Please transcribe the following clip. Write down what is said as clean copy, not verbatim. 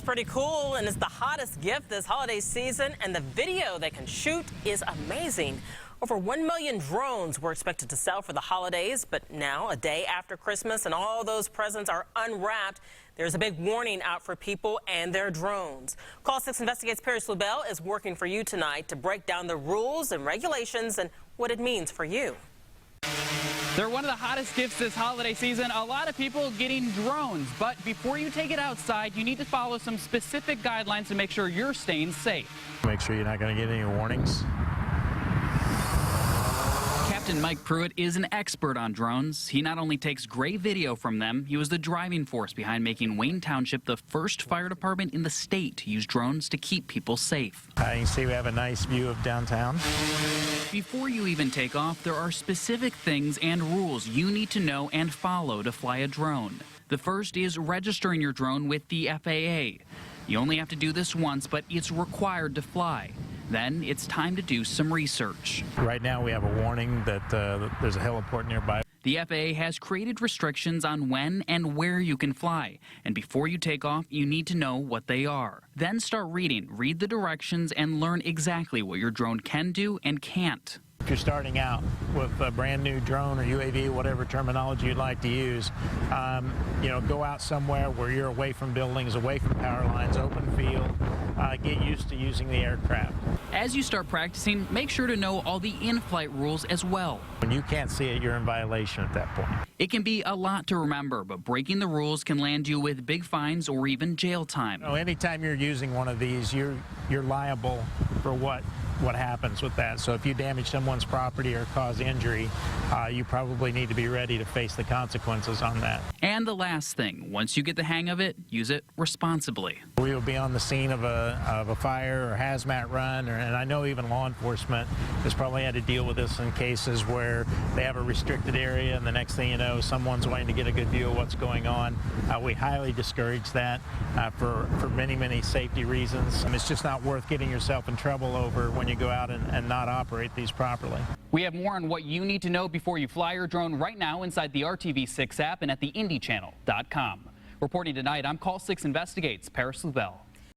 pretty cool, and it's the hottest gift this holiday season, and the video they can shoot is amazing. Over 1 million drones were expected to sell for the holidays, but now, a day after Christmas and all those presents are unwrapped, there's a big warning out for people and their drones. Call 6 Investigates' Perry Slubell is working for you tonight to break down the rules and regulations and what it means for you. They're one of the hottest gifts this holiday season. A lot of people getting drones, but before you take it outside, you need to follow some specific guidelines to make sure you're staying safe. Make sure you're not going to get any warnings. Captain Mike Pruett is an expert on drones. He not only takes great video from them, he was the driving force behind making Wayne Township the first fire department in the state to use drones to keep people safe. You can see we have a nice view of downtown. Before you even take off, there are specific things and rules you need to know and follow to fly a drone. The first is registering your drone with the FAA. You only have to do this once, but it's required to fly. Then it's time to do some research. Right now we have a warning that there's a heliport nearby. The FAA has created restrictions on when and where you can fly. And before you take off, you need to know what they are. Then start reading, read the directions, and learn exactly what your drone can do and can't. If you're starting out with a brand new drone or UAV, whatever terminology you'd like to use, go out somewhere where you're away from buildings, away from power lines, open field. Get used to using the aircraft. As you start practicing, make sure to know all the in-flight rules as well. When you can't see it, you're in violation at that point. It can be a lot to remember, but breaking the rules can land you with big fines or even jail time. Anytime you're using one of these, you're liable for what happens with that. So if you damage someone's property or cause injury, you probably need to be ready to face the consequences on that. And the last thing, once you get the hang of it, use it responsibly. We will be on the scene of a fire or hazmat run, and I know even law enforcement has probably had to deal with this in cases where they have a restricted area and the next thing you know, someone's wanting to get a good view of what's going on. We highly discourage that for many, many safety reasons. It's just not worth getting yourself in trouble over when you go out and not operate these properly. We have more on what you need to know before you fly your drone right now inside the RTV6 app and at the IndyChannel.com. Reporting tonight, I'm Call 6 Investigates' Perry Slubell.